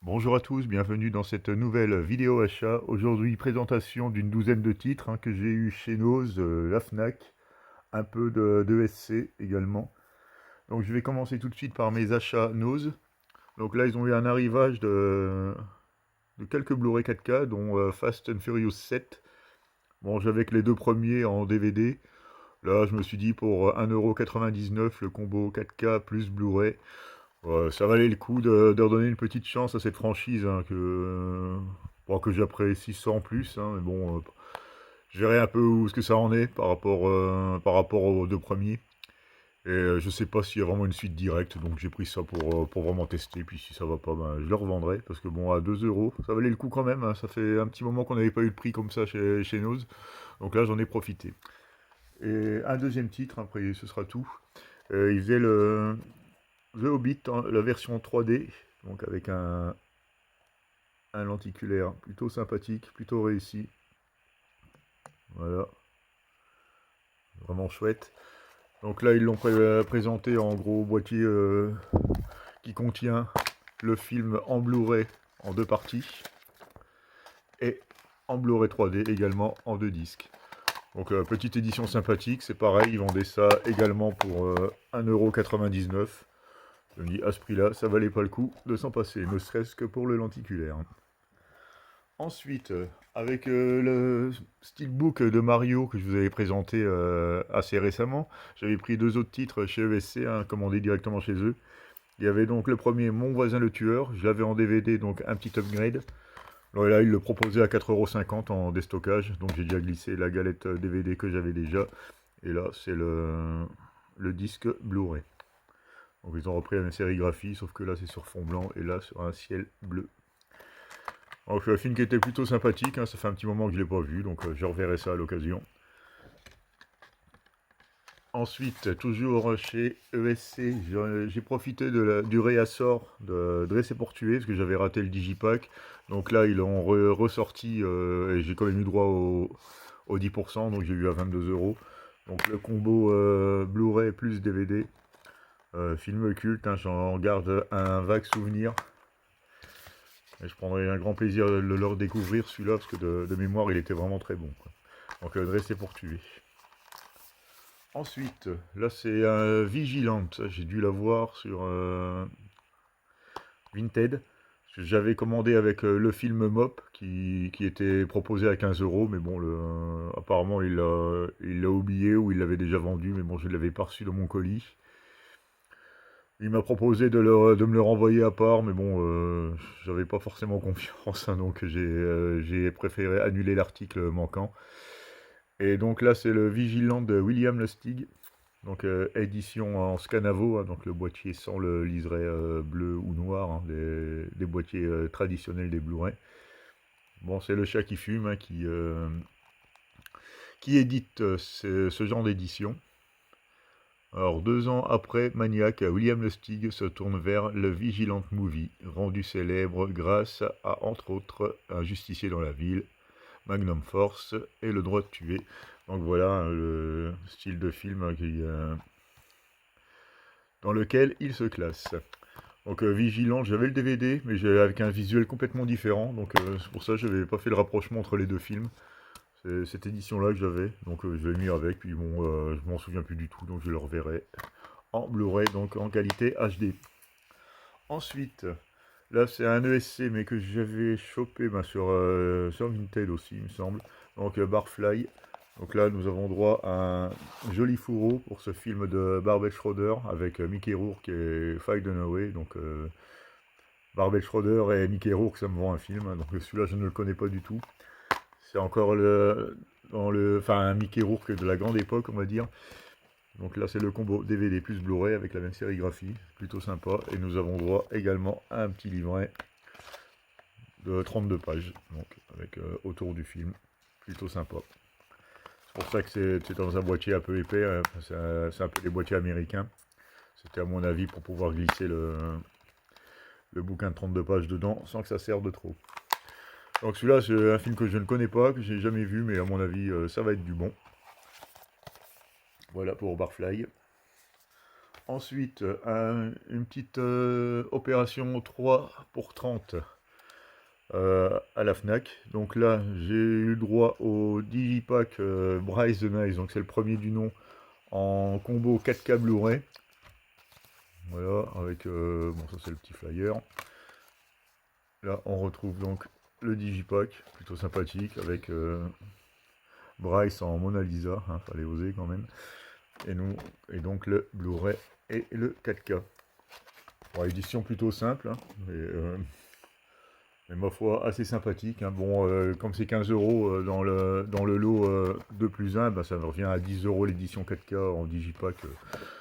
Bonjour à tous, bienvenue dans cette nouvelle vidéo achat. Aujourd'hui, présentation d'une douzaine de titres que j'ai eu chez Noz, la Fnac, un peu de SC également. Donc je vais commencer tout de suite par mes achats Noz. Donc là, ils ont eu un arrivage de quelques Blu-ray 4K, dont Fast and Furious 7. Bon, j'avais que les deux premiers en DVD. Là, je me suis dit pour 1,99 € le combo 4K plus Blu-ray. Ouais, ça valait le coup de redonner une petite chance à cette franchise bon, que j'apprécie sans plus. Mais bon, je verrai un peu où ce que ça en est par rapport aux deux premiers. Et je sais pas s'il y a vraiment une suite directe, donc j'ai pris ça pour vraiment tester. Puis si ça va pas, ben, je le revendrai. Parce que bon, à 2 €, ça valait le coup quand même. Ça fait un petit moment qu'on n'avait pas eu de prix comme ça chez Noz. Donc là, j'en ai profité. Et un deuxième titre, après ce sera tout. Il faisait The Hobbit, la version 3D, donc avec un lenticulaire plutôt sympathique, plutôt réussi. Voilà, vraiment chouette. Donc là, ils l'ont présenté en gros boîtier qui contient le film en Blu-ray en deux parties et en Blu-ray 3D également en deux disques. Donc petite édition sympathique, c'est pareil, ils vendaient ça également pour 1,99 €. Je me dis à ce prix-là, ça valait pas le coup de s'en passer, ne serait-ce que pour le lenticulaire. Ensuite, avec le steelbook de Mario que je vous avais présenté assez récemment, j'avais pris deux autres titres chez ESC, commandés directement chez eux. Il y avait donc le premier, Mon voisin le tueur, je l'avais en DVD, donc un petit upgrade. Alors là, il le proposait à 4,50 € en déstockage, donc j'ai déjà glissé la galette DVD que j'avais déjà. Et là, c'est le disque Blu-ray. Donc ils ont repris la même sérigraphie, sauf que là c'est sur fond blanc et là sur un ciel bleu. Donc c'est un film qui était plutôt sympathique, ça fait un petit moment que je ne l'ai pas vu, donc je reverrai ça à l'occasion. Ensuite, toujours chez ESC, j'ai profité du réassort de Dressé pour tuer, parce que j'avais raté le digipack. Donc là, ils l'ont ressorti, et j'ai quand même eu droit au 10%, donc j'ai eu à 22 €. Donc le combo Blu-ray plus DVD, film culte, j'en garde un vague souvenir. Et je prendrai un grand plaisir de le leur découvrir celui-là, parce que de mémoire, il était vraiment très bon, quoi. Donc Dressé pour tuer. Ensuite, là c'est un Vigilante, j'ai dû l'avoir sur Vinted. J'avais commandé avec le film Mop qui était proposé à 15 €, mais bon, apparemment il l'a oublié ou il l'avait déjà vendu, mais bon, je ne l'avais pas reçu dans mon colis. Il m'a proposé de me le renvoyer à part, mais bon, j'avais pas forcément confiance, donc j'ai préféré annuler l'article manquant. Et donc là, c'est le Vigilant de William Lustig, donc édition en Scanavo, donc le boîtier sans le liseré bleu ou noir, des boîtiers traditionnels des Blu-ray. Bon, c'est le chat qui fume qui édite ce genre d'édition. Alors, 2 ans après Maniac, William Lustig se tourne vers le Vigilant Movie, rendu célèbre grâce à, entre autres, Un justicier dans la ville, Magnum Force et Le droit de tuer. Donc voilà le style de film dans lequel il se classe. Donc Vigilant, j'avais le DVD, mais avec un visuel complètement différent, donc c'est pour ça que je n'avais pas fait le rapprochement entre les deux films. C'est cette édition-là que j'avais, donc je l'ai mis avec, puis bon, je m'en souviens plus du tout, donc je le reverrai en Blu-ray, donc en qualité HD. Ensuite, là c'est un ESC, mais que j'avais chopé sur Vinted aussi, il me semble. Donc Barfly. Donc là, nous avons droit à un joli fourreau pour ce film de Barbet Schroeder avec Mickey Rourke et Faye Dunaway. Donc Barbet Schroeder et Mickey Rourke, ça me vend un film. Donc celui-là, je ne le connais pas du tout. C'est encore un Mickey Rourke de la grande époque, on va dire. Donc là, c'est le combo DVD plus Blu-ray avec la même sérigraphie, plutôt sympa. Et nous avons droit également à un petit livret de 32 pages, donc avec autour du film, plutôt sympa. C'est pour ça que c'est dans un boîtier un peu épais, c'est un peu les boîtiers américains. C'était à mon avis pour pouvoir glisser le bouquin de 32 pages dedans sans que ça serve de trop. Donc celui-là, c'est un film que je ne connais pas, que j'ai jamais vu, mais à mon avis, ça va être du bon. Voilà pour Barfly. Ensuite, une petite opération 3 pour 30 à la Fnac. Donc là, j'ai eu le droit au Digipack Bryce the Nice, donc c'est le premier du nom, en combo 4K Blu-ray. Voilà, avec, bon ça c'est le petit flyer. Là, on retrouve donc le Digipack, plutôt sympathique, avec Bryce en Mona Lisa, hein, fallait oser quand même. Et donc le Blu-ray et le 4K. Bon, édition plutôt simple, hein, mais ma foi assez sympathique. Hein. Bon, comme c'est 15 € dans le lot 2 plus 1, ben, ça revient à 10 € l'édition 4K en Digipack.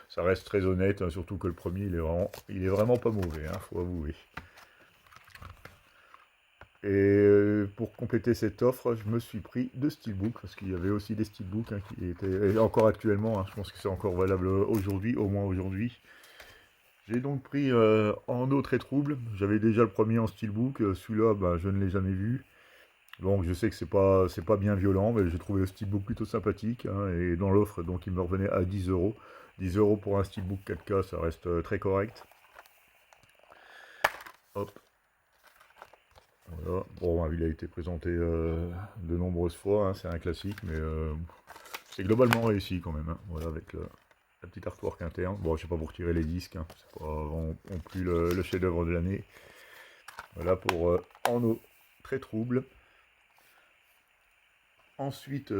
Ça reste très honnête, hein, surtout que le premier il est vraiment pas mauvais, hein, faut avouer. Et pour compléter cette offre, je me suis pris 2 steelbooks, parce qu'il y avait aussi des steelbooks hein, qui étaient, et encore actuellement, hein, je pense que c'est encore valable aujourd'hui, au moins aujourd'hui. J'ai donc pris en eau très trouble, j'avais déjà le premier en steelbook, celui-là ben, je ne l'ai jamais vu. Donc je sais que c'est pas bien violent, mais j'ai trouvé le steelbook plutôt sympathique, hein, et dans l'offre, donc il me revenait à 10 €. 10 € pour un steelbook 4K, ça reste très correct. Hop. Voilà. Bon, il a été présenté de nombreuses fois, hein, c'est un classique, mais c'est globalement réussi quand même. Hein. Voilà, avec la petite artwork interne. Bon, je sais pas pour tirer les disques, hein, c'est pas vraiment non plus le chef-d'œuvre de l'année. Voilà pour en eau très trouble. Ensuite,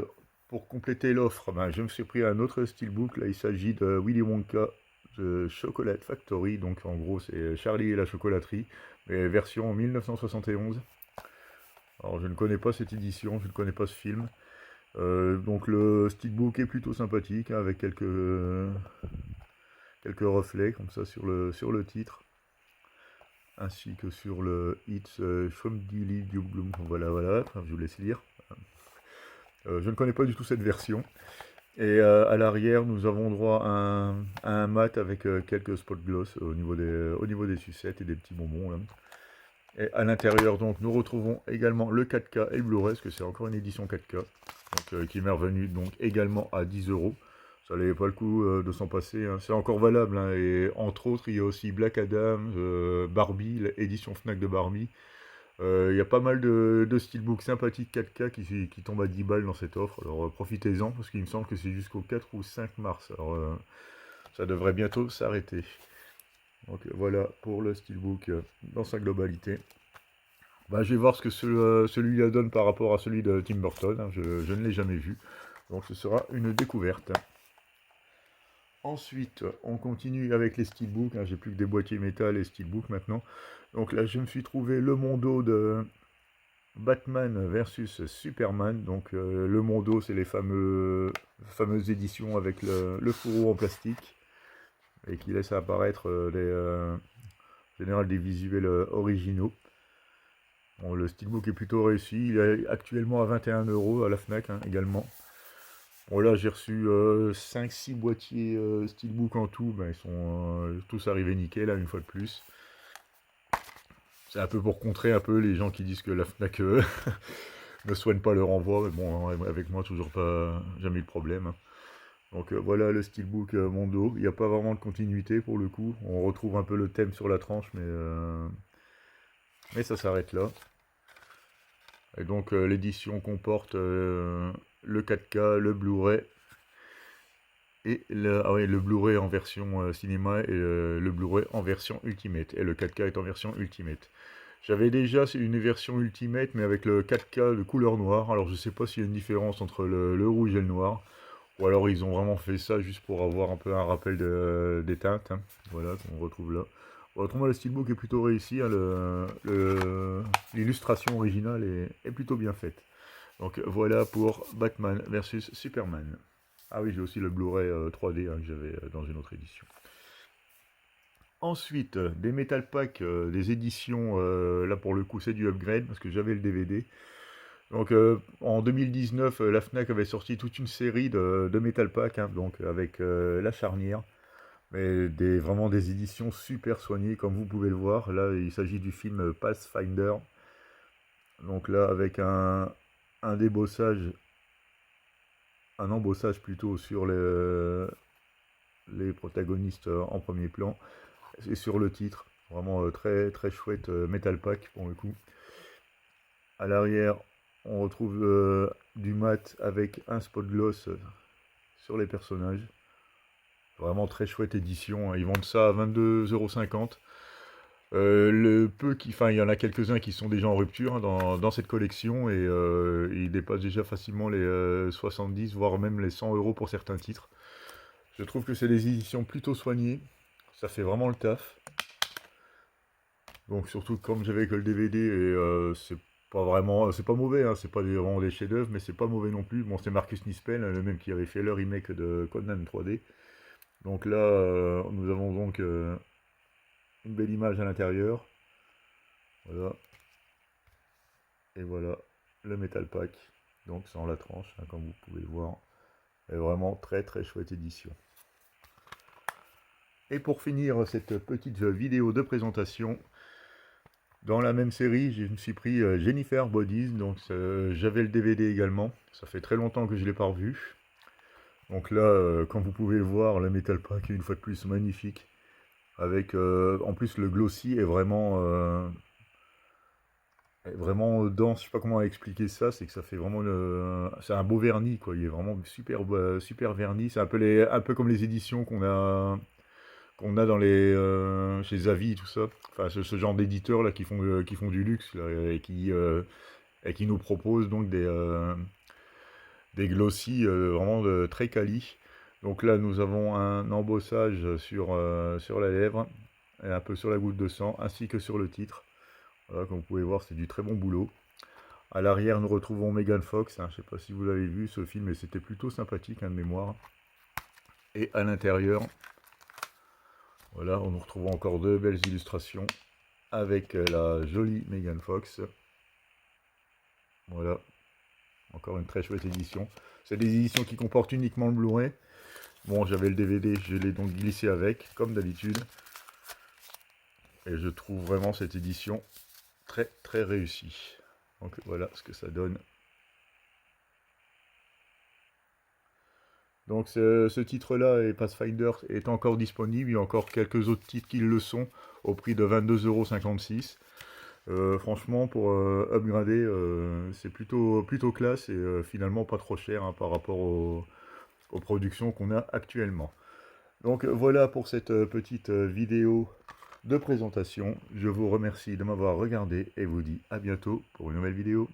pour compléter l'offre, ben, je me suis pris un autre steelbook. Là, il s'agit de Willy Wonka The Chocolate Factory. Donc, en gros, c'est Charlie et la chocolaterie, mais version 1971. Alors, je ne connais pas cette édition, je ne connais pas ce film. Donc, le steelbook est plutôt sympathique, hein, avec quelques reflets comme ça sur le titre, ainsi que sur le It's Schwumdili Bloom. Voilà, voilà, enfin, je vous laisse lire. Je ne connais pas du tout cette version. Et à l'arrière, nous avons droit à un mat avec quelques spot gloss au niveau des sucettes et des petits bonbons. Là. Et à l'intérieur, donc, nous retrouvons également le 4K et le Blu-ray, parce que c'est encore une édition 4K, donc, qui m'est revenue donc également à 10 €. Ça n'avait pas le coup de s'en passer. Hein. C'est encore valable. Hein. Et entre autres, il y a aussi Black Adam, Barbie, l'édition Fnac de Barbie. Il y a pas mal de steelbooks sympathiques 4K qui tombent à 10 balles dans cette offre. Alors profitez-en, parce qu'il me semble que c'est jusqu'au 4 ou 5 mars. Alors ça devrait bientôt s'arrêter. Donc voilà pour le steelbook dans sa globalité. Bah, je vais voir ce que celui-là donne par rapport à celui de Tim Burton. Hein. Je ne l'ai jamais vu. Donc ce sera une découverte. Ensuite, on continue avec les steelbooks. Hein. J'ai plus que des boîtiers métal et steelbooks maintenant. Donc là, je me suis trouvé le Mondo de Batman versus Superman. Donc le Mondo, c'est les fameuses éditions avec le fourreau en plastique et qui laisse apparaître en général des visuels originaux. Bon, le steelbook est plutôt réussi. Il est actuellement à 21 € à la Fnac hein, également. Bon là j'ai reçu 5-6 boîtiers steelbook en tout. Ben, ils sont tous arrivés nickel là, une fois de plus. C'est un peu pour contrer un peu les gens qui disent que la Fnac ne soigne pas le renvoi, mais bon, avec moi, toujours pas, jamais eu de problème. Hein. Donc voilà le steelbook Mondo. Il n'y a pas vraiment de continuité pour le coup. On retrouve un peu le thème sur la tranche, mais ça s'arrête là. Et donc l'édition comporte le 4K, le Blu-ray, et le Blu-ray en version cinéma et le Blu-ray en version Ultimate. Et le 4K est en version Ultimate. J'avais déjà une version Ultimate, mais avec le 4K de couleur noire. Alors je sais pas s'il y a une différence entre le rouge et le noir. Ou alors ils ont vraiment fait ça juste pour avoir un peu un rappel des teintes. Hein. Voilà, qu'on retrouve là. Bon, autrement, le steelbook est plutôt réussi. Hein, l'illustration originale est plutôt bien faite. Donc voilà pour Batman versus Superman. Ah oui, j'ai aussi le Blu-ray 3D hein, que j'avais dans une autre édition. Ensuite, des Metal Pack, des éditions, là pour le coup c'est du upgrade parce que j'avais le DVD. Donc en 2019, la Fnac avait sorti toute une série de Metal Pack, hein, donc avec La Charnière, mais vraiment des éditions super soignées comme vous pouvez le voir. Là il s'agit du film Pathfinder. Donc là avec un débossage, un embossage plutôt sur les protagonistes en premier plan. Et sur le titre, vraiment très très chouette Metal Pack pour le coup. À l'arrière, on retrouve du mat avec un spot gloss sur les personnages. Vraiment très chouette édition, hein. Ils vendent ça à 22,50 €. Enfin, il y en a quelques-uns qui sont déjà en rupture, hein, dans cette collection, et ils dépassent déjà facilement les 70, voire même les 100 € pour certains titres. Je trouve que c'est des éditions plutôt soignées, ça fait vraiment le taf. Donc surtout comme j'avais que le DVD, et c'est pas mauvais, hein, c'est pas vraiment des chefs-d'œuvre, mais c'est pas mauvais non plus. Bon, c'est Marcus Nispel, le même qui avait fait le remake de Conan 3D. Donc là, nous avons donc une belle image à l'intérieur. Voilà. Et voilà le Metal Pack. Donc sans la tranche, hein, comme vous pouvez le voir. Et vraiment très très chouette édition. Et pour finir cette petite vidéo de présentation, dans la même série, je me suis pris Jennifer Bodies. Donc j'avais le DVD également. Ça fait très longtemps que je ne l'ai pas revu. Donc là, comme vous pouvez le voir, le Metal Pack est une fois de plus magnifique. Avec en plus le glossy est vraiment dense. Je sais pas comment expliquer ça. C'est que ça fait vraiment c'est un beau vernis, quoi. Il est vraiment super super vernis. C'est un peu comme les éditions qu'on a dans chez Zavi, tout ça. Enfin, ce genre d'éditeurs là qui font du luxe là, et qui nous proposent donc des glossy vraiment très quali. Donc là, nous avons un embossage sur la lèvre, et un peu sur la goutte de sang, ainsi que sur le titre. Voilà, comme vous pouvez voir, c'est du très bon boulot. À l'arrière, nous retrouvons Megan Fox, hein. Je ne sais pas si vous l'avez vu, ce film, mais c'était plutôt sympathique, hein, de mémoire. Et à l'intérieur, voilà, on nous retrouve encore deux belles illustrations avec la jolie Megan Fox. Voilà, encore une très chouette édition. C'est des éditions qui comportent uniquement le Blu-ray. Bon, j'avais le DVD, je l'ai donc glissé avec, comme d'habitude. Et je trouve vraiment cette édition très très réussie. Donc voilà ce que ça donne. Donc ce titre-là, et Pathfinder, est encore disponible. Il y a encore quelques autres titres qui le sont, au prix de 22,56 €. Franchement, pour upgrader, c'est plutôt classe, et finalement pas trop cher, hein, par rapport aux productions qu'on a actuellement. Donc voilà pour cette petite vidéo de présentation. Je vous remercie de m'avoir regardé et vous dis à bientôt pour une nouvelle vidéo.